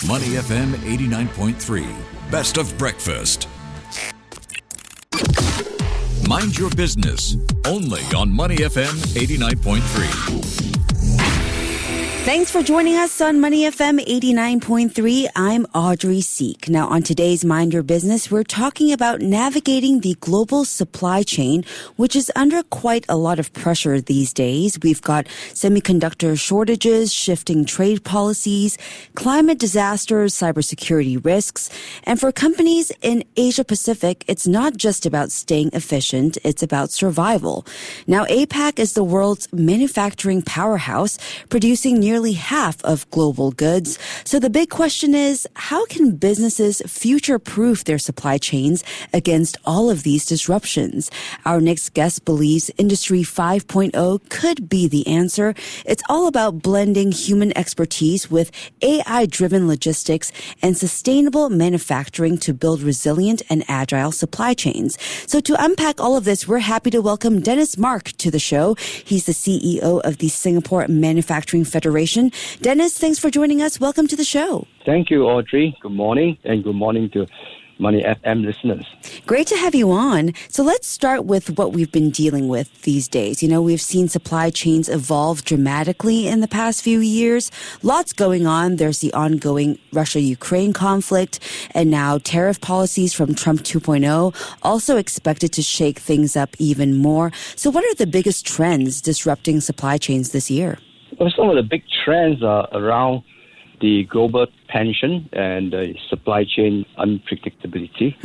Money FM 89.3. Best of breakfast. Mind your business. Only on Money FM 89.3. Thanks for joining us on Money FM 89.3. I'm Audrey Seek. Now, on today's Mind Your Business, we're talking about navigating the global supply chain, which is under quite a lot of pressure these days. We've got semiconductor shortages, shifting trade policies, climate disasters, cybersecurity risks. And for companies in Asia Pacific, it's not just about staying efficient, it's about survival. Now, APAC is the world's manufacturing powerhouse, producing nearly half of global goods. So the big question is, how can businesses future-proof their supply chains against all of these disruptions? Our next guest believes Industry 5.0 could be the answer. It's all about blending human expertise with AI-driven logistics and sustainable manufacturing to build resilient and agile supply chains. So to unpack all of this, we're happy to welcome Dennis Mark to the show. He's the CEO of the Singapore Manufacturing Federation. Dennis, thanks for joining us. Welcome to the show. Thank you, Audrey. Good morning, and good morning to Money FM listeners. Great to have you on. So let's start with what we've been dealing with these days. You know, we've seen supply chains evolve dramatically in the past few years. Lots going on. There's the ongoing Russia-Ukraine conflict, and now tariff policies from Trump 2.0 also expected to shake things up even more. So what are the biggest trends disrupting supply chains this year? Well, some of the big trends are around the global tension and the supply chain unpredictability.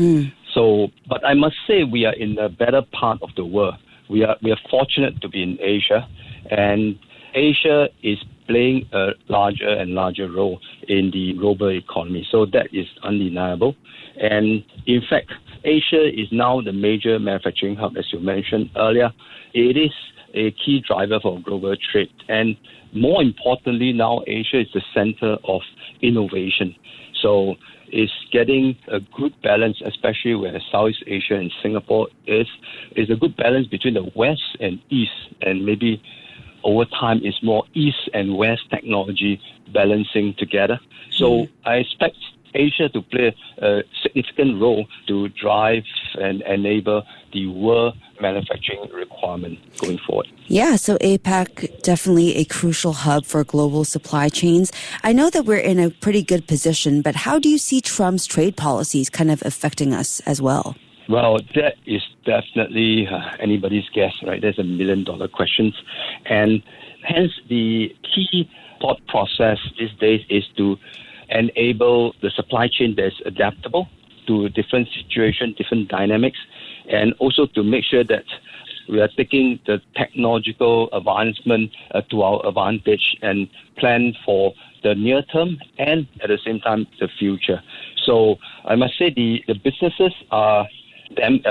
But I must say we are in the better part of the world. We are fortunate to be in Asia, and Asia is playing a larger and larger role in the global economy. So that is undeniable. And in fact, Asia is now the major manufacturing hub, as you mentioned earlier. It is a key driver for global trade. And more importantly, now Asia is the center of innovation. So it's getting a good balance, especially where Southeast Asia and Singapore is a good balance between the West and East. And maybe over time, it's more East and West technology balancing together. So I expect Asia to play a significant role to drive and enable the world manufacturing requirement going forward. Yeah, so APAC, definitely a crucial hub for global supply chains. I know that we're in a pretty good position, but how do you see Trump's trade policies kind of affecting us as well? Well, that is definitely anybody's guess, right? There's $1 million questions. And hence the key thought process these days is to enable the supply chain that's adaptable to different situations, different dynamics, and also to make sure that we are taking the technological advancement to our advantage and plan for the near term and at the same time the future. So I must say the businesses are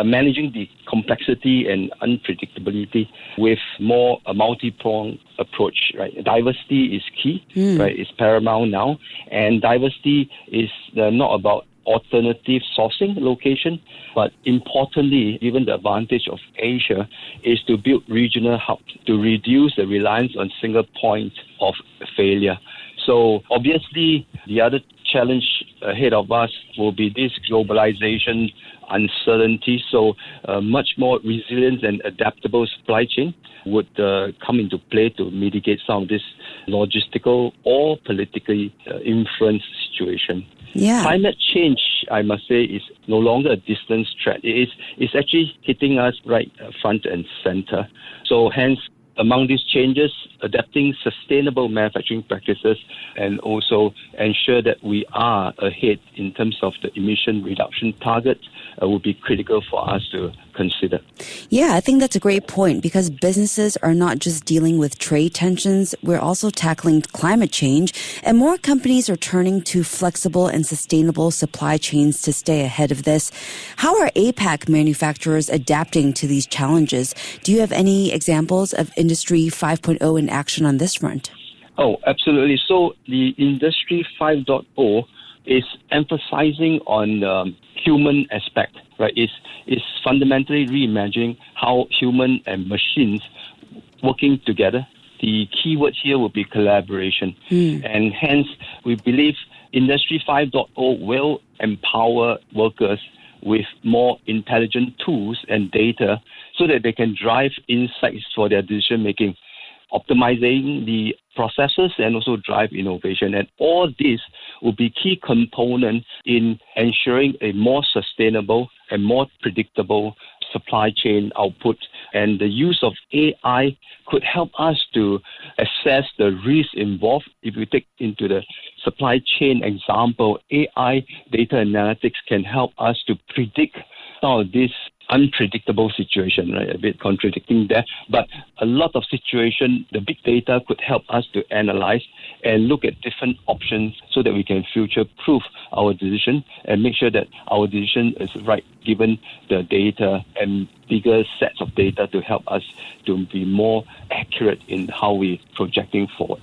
managing the complexity and unpredictability with more a multi-pronged approach, right? Diversity is key, right? It's paramount now. And diversity is not about alternative sourcing location, but importantly, even the advantage of Asia is to build regional hubs to reduce the reliance on single point of failure. So obviously, the other challenge ahead of us will be this globalization uncertainty. So much more resilient and adaptable supply chain would come into play to mitigate some of this logistical or politically influenced situation. Yeah. Climate change, I must say, is no longer a distant threat. It's actually hitting us right front and center. So hence, among these changes, adapting sustainable manufacturing practices and also ensure that we are ahead in terms of the emission reduction target will be critical for us to consider. Yeah, I think that's a great point because businesses are not just dealing with trade tensions, we're also tackling climate change, and more companies are turning to flexible and sustainable supply chains to stay ahead of this. How are APAC manufacturers adapting to these challenges? Do you have any examples of Industry 5.0 in action on this front? Oh, absolutely. So the Industry 5.0 is emphasizing on human aspect, right? It's fundamentally reimagining how human and machines working together. The key word here will be collaboration. And hence, we believe Industry 5.0 will empower workers with more intelligent tools and data so that they can drive insights for their decision making, optimizing the processes and also drive innovation. And all this will be key components in ensuring a more sustainable and more predictable supply chain output. And the use of AI could help us to assess the risk involved. If we take into the supply chain example, AI data analytics can help us to predict some of this unpredictable situation, right? A bit contradicting there, but a lot of situation, the big data could help us to analyze and look at different options so that we can future-proof our decision and make sure that our decision is right given the data and bigger sets of data to help us to be more accurate in how we're projecting forward.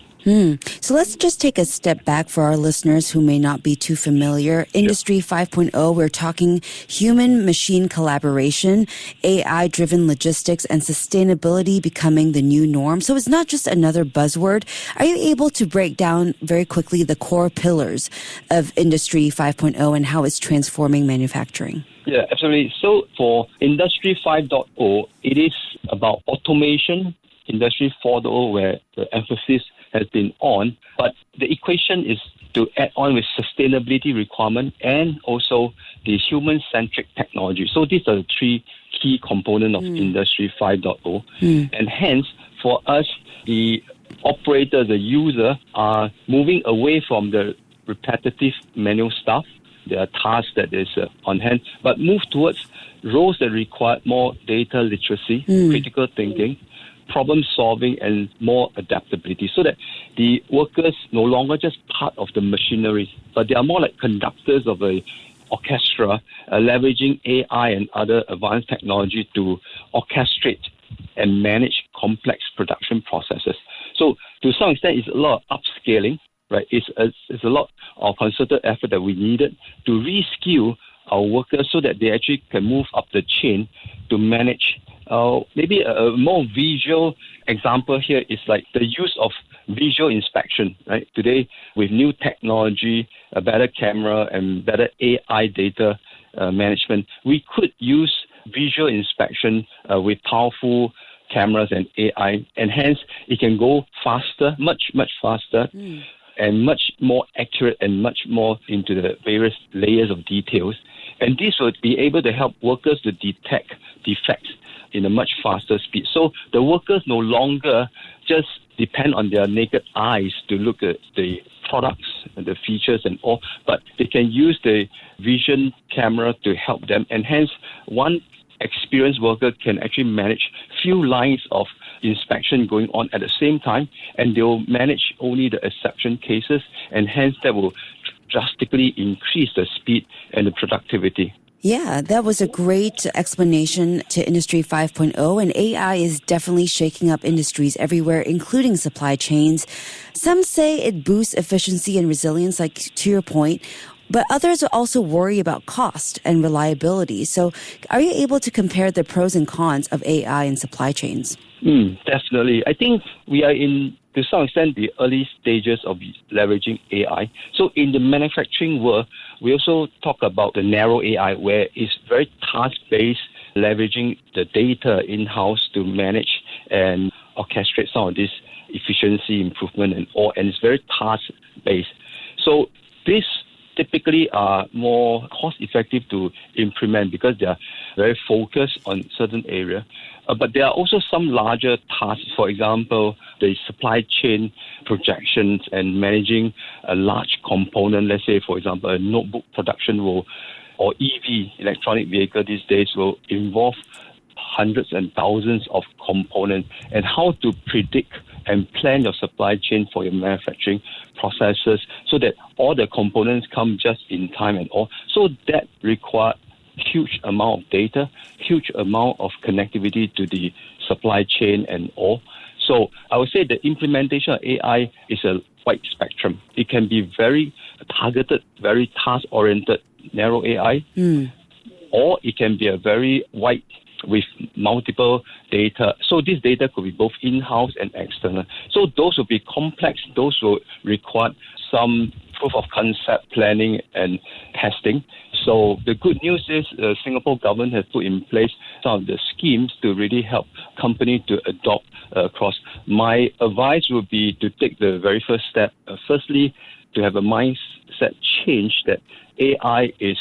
So let's just take a step back for our listeners who may not be too familiar. Industry 5.0, we're talking human-machine collaboration, AI-driven logistics, and sustainability becoming the new norm. So it's not just another buzzword. Are you able to break down very quickly the core pillars of Industry 5.0 and how it's transforming manufacturing? Yeah, absolutely. So for Industry 5.0, it is about automation. Industry 4.0, where the emphasis has been on, but the equation is to add on with sustainability requirement and also the human-centric technology. So these are the three key components of Industry 5.0. And hence, for us, the operator, the user, are moving away from the repetitive manual stuff. There are tasks that is on hand, but move towards roles that require more data literacy, critical thinking, problem solving, and more adaptability, so that the workers no longer just part of the machinery, but they are more like conductors of a orchestra, leveraging AI and other advanced technology to orchestrate and manage complex production processes. So to some extent, it's a lot of upscaling, right? It's a lot of concerted effort that we needed to reskill our workers so that they actually can move up the chain to manage. Maybe a more visual example here is like the use of visual inspection, right? Today, with new technology, a better camera, and better AI data management, we could use visual inspection with powerful cameras and AI, and hence it can go faster, much faster, and much more accurate and much more into the various layers of details. And this would be able to help workers to detect defects in a much faster speed. So the workers no longer just depend on their naked eyes to look at the products and the features and all, but they can use the vision camera to help them. And hence, one experienced worker can actually manage few lines of inspection going on at the same time, and they'll manage only the exception cases, and hence that will drastically increase the speed and the productivity. Yeah, that was a great explanation to Industry 5.0, and AI is definitely shaking up industries everywhere, including supply chains. Some say it boosts efficiency and resilience, like to your point, but others also worry about cost and reliability. So are you able to compare the pros and cons of AI in supply chains? Definitely. I think we are in, to some extent, the early stages of leveraging AI. So in the manufacturing world, we also talk about the narrow AI, where it's very task-based, leveraging the data in-house to manage and orchestrate some of this efficiency improvement and all, and it's very task-based. So this typically are more cost-effective to implement because they are very focused on certain area. But there are also some larger tasks, for example, the supply chain projections and managing a large component, let's say, for example, a notebook production will, or EV, electronic vehicle these days, will involve hundreds and thousands of components, and how to predict and plan your supply chain for your manufacturing processes so that all the components come just in time and all. So that requires huge amount of data, huge amount of connectivity to the supply chain and all. So I would say the implementation of AI is a wide spectrum. It can be very targeted, very task-oriented, narrow AI, or it can be a very wide with multiple data. So this data could be both in-house and external. So those will be complex. Those will require some proof of concept planning and testing. So the good news is the Singapore government has put in place some of the schemes to really help companies to adopt across. My advice would be to take the very first step. Firstly, to have a mindset change that AI is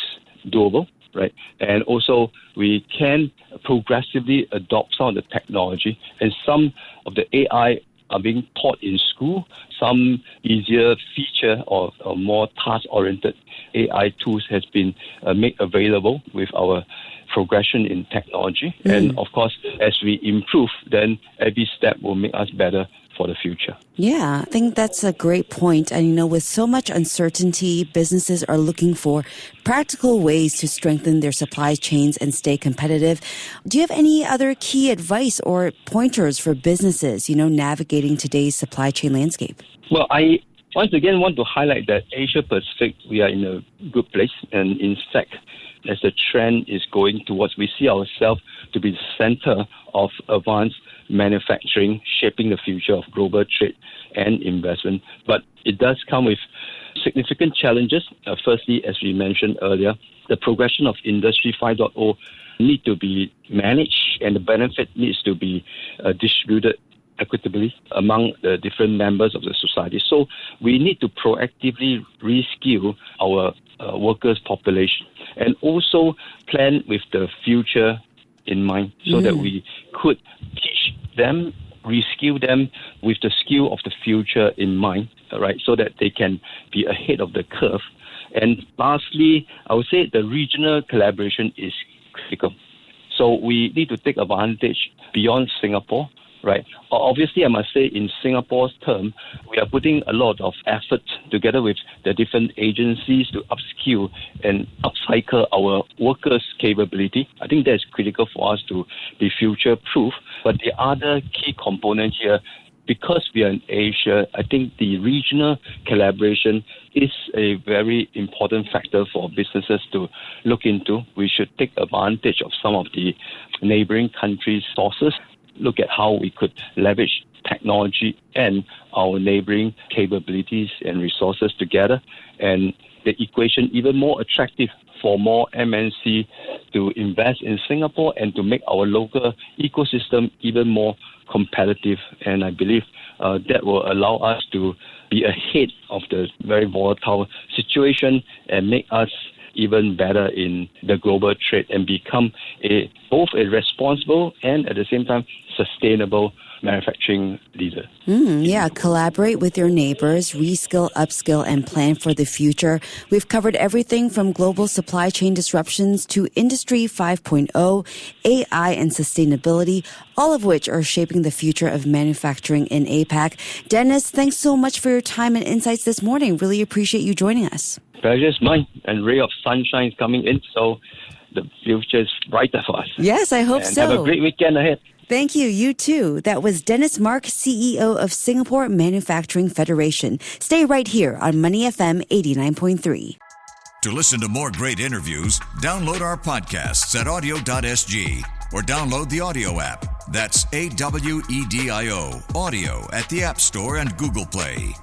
doable, right? And also we can progressively adopt some of the technology, and some of the AI are being taught in school. Some easier feature or more task-oriented AI tools has been made available with our progression in technology. And of course, as we improve, then every step will make us better for the future. Yeah, I think that's a great point. And, with so much uncertainty, businesses are looking for practical ways to strengthen their supply chains and stay competitive. Do you have any other key advice or pointers for businesses, navigating today's supply chain landscape? Well, I once again want to highlight that Asia Pacific, we are in a good place. And in fact, as the trend is going towards, we see ourselves to be the center of advanced manufacturing, shaping the future of global trade and investment. But it does come with significant challenges. Firstly, as we mentioned earlier, the progression of Industry 5.0 need to be managed, and the benefit needs to be distributed equitably among the different members of the society. So we need to proactively reskill our workers' population and also plan with the future in mind so that we could teach them, reskill them with the skill of the future in mind, right, so that they can be ahead of the curve. And lastly, I would say the regional collaboration is critical. So we need to take advantage beyond Singapore, right? Obviously, I must say in Singapore's term, we are putting a lot of effort together with the different agencies to upskill and upcycle our workers' capability. I think that's critical for us to be future-proof. But the other key component here, because we are in Asia, I think the regional collaboration is a very important factor for businesses to look into. We should take advantage of some of the neighboring countries' sources, look at how we could leverage technology and our neighboring capabilities and resources together, and the equation even more attractive for more MNC to invest in Singapore and to make our local ecosystem even more competitive. And I believe that will allow us to be ahead of the very volatile situation and make us even better in the global trade and become both a responsible and at the same time sustainable manufacturing leader. Collaborate with your neighbors, reskill, upskill, and plan for the future. We've covered everything from global supply chain disruptions to Industry 5.0, AI, and sustainability, all of which are shaping the future of manufacturing in APAC. Dennis, thanks so much for your time and insights this morning. Really appreciate you joining us. Pleasure is mine, and ray of sunshine is coming in, so the future is brighter for us. Yes, I hope so. Have a great weekend ahead. Thank you. You too. That was Dennis Mark, CEO of Singapore Manufacturing Federation. Stay right here on Money FM 89.3. To listen to more great interviews, download our podcasts at audio.sg or download the audio app. That's AWEDIO, audio at the App Store and Google Play.